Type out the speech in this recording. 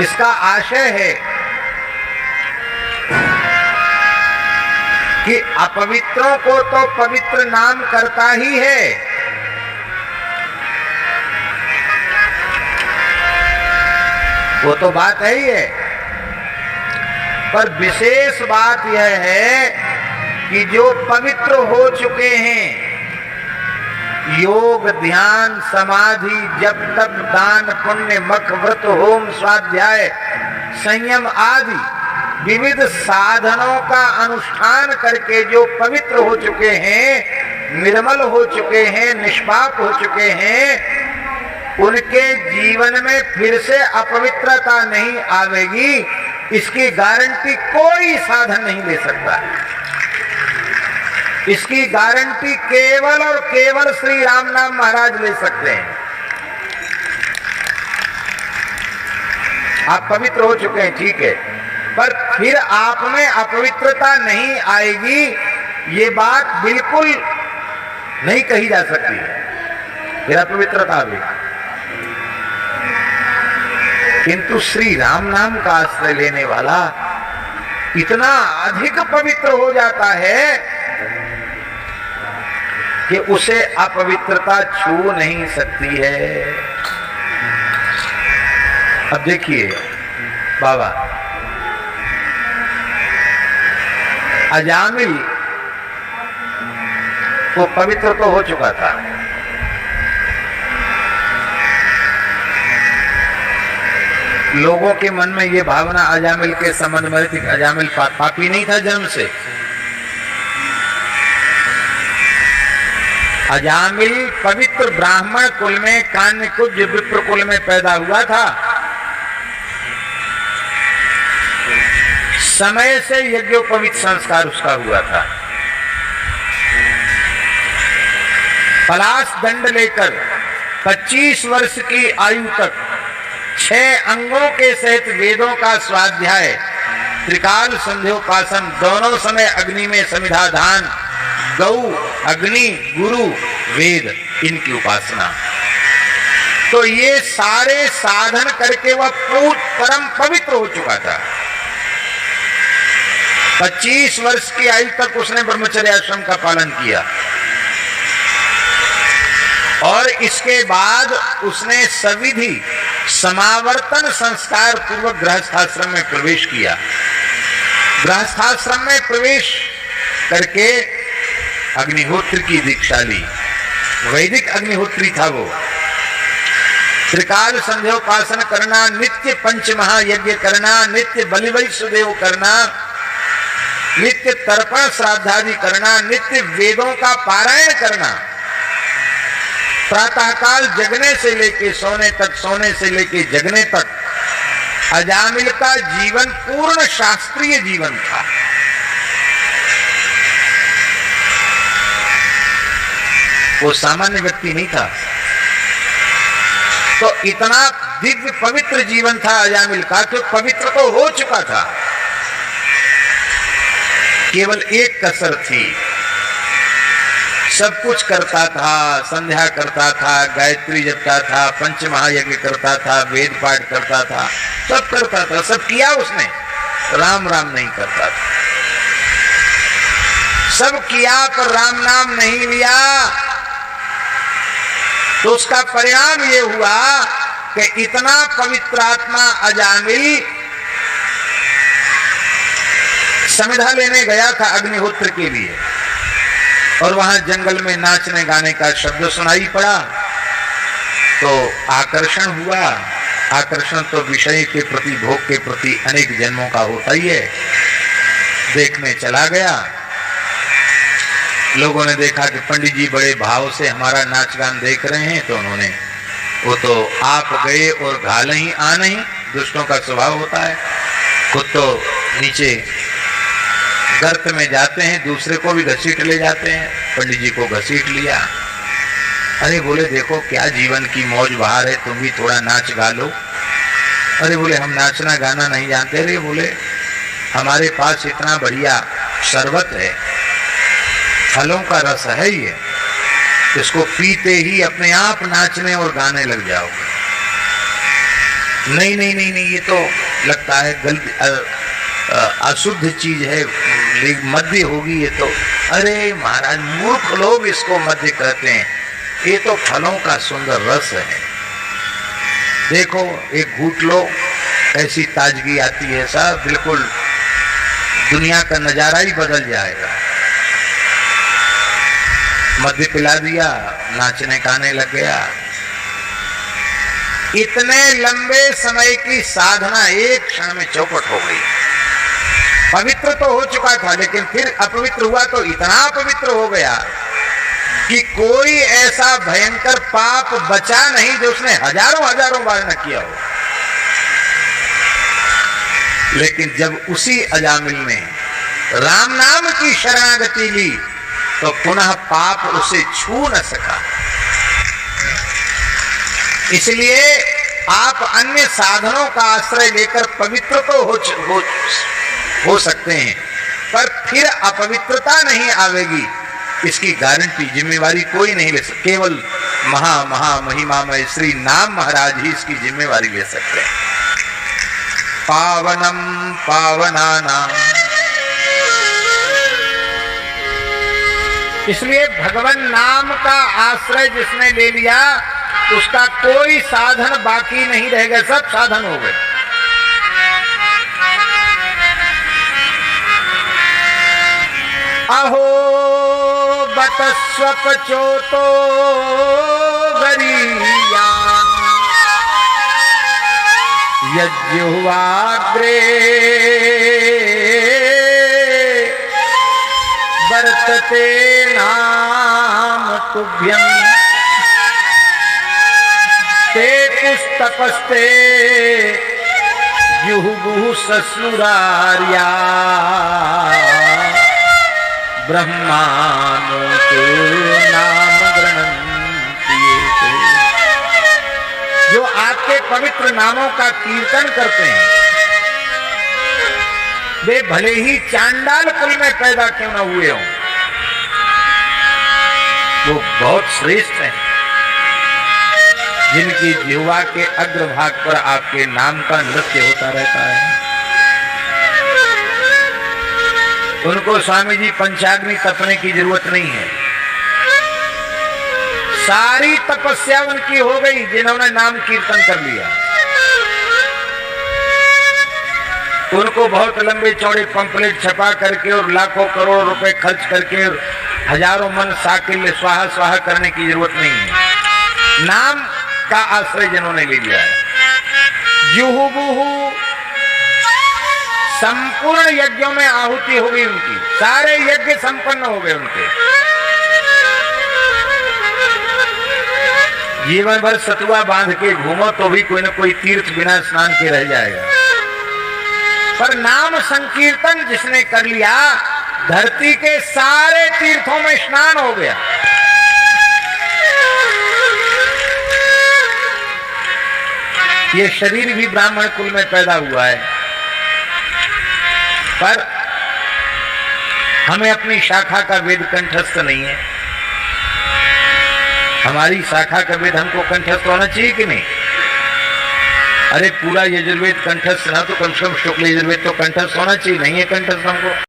इसका आशय है कि अपवित्रों को तो पवित्र नाम करता ही है, वो तो बात है ही है, पर विशेष बात यह है कि जो पवित्र हो चुके हैं, योग ध्यान समाधि जप तप दान पुण्य मख व्रत होम स्वाध्याय संयम आदि विविध साधनों का अनुष्ठान करके जो पवित्र हो चुके हैं, निर्मल हो चुके हैं, निष्पाप हो चुके हैं, उनके जीवन में फिर से अपवित्रता नहीं आवेगी, इसकी गारंटी कोई साधन नहीं ले सकता। इसकी गारंटी केवल और केवल श्री राम नाम महाराज ले सकते हैं। आप पवित्र हो चुके हैं, ठीक है, पर फिर आप में अपवित्रता नहीं आएगी, ये बात बिल्कुल नहीं कही जा सकती है, फिर अपवित्रता आएगी। किंतु श्री राम नाम का आश्रय लेने वाला इतना अधिक पवित्र हो जाता है कि उसे अपवित्रता छू नहीं सकती है। अब देखिए बाबा, अजामिल वो पवित्र तो हो चुका था, लोगों के मन में ये भावना अजामिल के संबंध में थी, अजामिल पापी नहीं था जन्म से। अजामिल पवित्र ब्राह्मण कुल में कान्यकुब्ज विप्र कुल में पैदा हुआ था। समय से यज्ञोपवीत संस्कार उसका हुआ था। पलाश दंड लेकर 25 वर्ष की आयु तक 6 अंगों के सहित वेदों का स्वाध्याय, त्रिकाल संध्योपासन, दोनों समय अग्नि में समिधाधान, गौ अग्नि गुरु वेद, इनकी उपासना, तो ये सारे साधन करके वह परम पवित्र हो चुका था। 25 वर्ष की आयु तक उसने ब्रह्मचर्य आश्रम का पालन किया और इसके बाद उसने सविधि समावर्तन संस्कार पूर्वक गृहस्थाश्रम में प्रवेश किया। गृहस्थाश्रम में प्रवेश करके अग्निहोत्र की दीक्षा ली। वैदिक अग्निहोत्री था वो। त्रिकाल संध्योपासन करना, नित्य पंच महायज्ञ करना, नित्य बलि वैश्वदेव करना, नित्य तर्पण श्राद्धादि करना, नित्य वेदों का पारायण करना, प्रातःकाल जगने से लेके सोने तक, सोने से लेके जगने तक अजामिल का जीवन पूर्ण शास्त्रीय जीवन था। वो सामान्य व्यक्ति नहीं था। तो इतना दिव्य पवित्र जीवन था अजामिल का कि पवित्र तो हो चुका था, केवल एक कसर थी। सब कुछ करता था, संध्या करता था, गायत्री जपता था, पंच महायज्ञ करता था, वेद पाठ करता था, सब करता था, सब किया उसने, राम राम नहीं करता था। सब किया पर राम नाम नहीं लिया, तो उसका परिणाम ये हुआ कि इतना पवित्र आत्मा अजामिल समिधा लेने गया था अग्निहोत्र के लिए, और वहां जंगल में नाचने गाने का शब्द सुनाई पड़ा तो आकर्षण हुआ। आकर्षण तो विषय के प्रति, भोग के प्रति अनेक जन्मों का होता ही है। देखने चला गया। लोगों ने देखा कि पंडित जी बड़े भाव से हमारा नाच गान देख रहे हैं, तो उन्होंने, वो तो आप गए और घाल ही आ नहीं, दुष्टों का स्वभाव होता है, खुद तो नीचे गर्त में जाते हैं, दूसरे को भी घसीट ले जाते हैं। पंडित जी को घसीट लिया। अरे बोले देखो क्या जीवन की मौज बहार है, तुम भी थोड़ा नाच गा लो। अरे बोले हम नाचना गाना नहीं जानते। अरे बोले हमारे पास इतना बढ़िया शरबत है, फलों का रस है ये, इसको पीते ही अपने आप नाचने और गाने लग जाओगे। नहीं नहीं नहीं नहीं, ये तो लगता है गलती अशुद्ध चीज है, मध्य होगी ये तो। अरे महाराज मूर्ख लोग इसको मध्य कहते हैं, ये तो फलों का सुंदर रस है। देखो एक घूट लो, ऐसी ताजगी आती है, सब बिल्कुल दुनिया का नजारा ही बदल जाएगा। मध्य पिला दिया, नाचने गाने लग गया। इतने लंबे समय की साधना एक क्षण में चौपट हो गई। पवित्र तो हो चुका था, लेकिन फिर अपवित्र हुआ तो इतना अपवित्र हो गया कि कोई ऐसा भयंकर पाप बचा नहीं जो उसने हजारों हजारों बार न किया हो। लेकिन जब उसी अजामिल ने राम नाम की शरणागति ली तो पुनः पाप उसे छू न सका। इसलिए आप अन्य साधनों का आश्रय लेकर पवित्र तो हो सकते हैं, पर फिर अपवित्रता नहीं आवेगी, इसकी गारंटी जिम्मेवारी कोई नहीं ले सकता। केवल महिमामय श्री नाम महाराज ही इसकी जिम्मेवारी ले सकते हैं। पावनम पावनानाम, इसलिए भगवान नाम का आश्रय जिसने ले लिया उसका कोई साधन बाकी नहीं रहेगा, सब साधन हो गए। अहो बत स्वपचोतो गरिया यज्जुवाग्रे वर्तते नाम तुभ्यं ते पुस्तपस्ते जुहुगुः सस्नुरार्या ब्रह्मानो तो नाम गृह्णन्ति। जो आपके पवित्र नामों का कीर्तन करते हैं वे भले ही चांडाल कुल में पैदा क्यों न हुए हों, वो बहुत श्रेष्ठ हैं। जिनकी जिह्वा के अग्रभाग पर आपके नाम का नृत्य होता रहता है, उनको स्वामी जी पंचाग्नि तपने की जरूरत नहीं है। सारी तपस्या उनकी हो गई जिन्होंने नाम कीर्तन कर लिया। उनको बहुत लंबे चौड़े पंपलेट छपा करके और लाखों करोड़ रुपए खर्च करके हजारों मन साकिल्य स्वाहा स्वाहा करने की जरूरत नहीं है। नाम का आश्रय जिन्होंने ले लिया है, जुहुबुहु संपूर्ण यज्ञों में आहुति हो गई उनकी, सारे यज्ञ संपन्न हो गए उनके। जीवन भर सतुआ बांध के घूमो तो भी कोई न कोई तीर्थ बिना स्नान के रह जाएगा, पर नाम संकीर्तन जिसने कर लिया धरती के सारे तीर्थों में स्नान हो गया। ये शरीर भी ब्राह्मण कुल में पैदा हुआ है, पर हमें अपनी शाखा का वेद कंठस्थ नहीं है। हमारी शाखा का वेद हमको कंठस्थ होना चाहिए कि नहीं? अरे पूरा यजुर्वेद कंठस्थ ना तो कम से कम शुक्ल यजुर्वेद तो कंठस्थ होना चाहिए, नहीं है कंठस्थ हमको।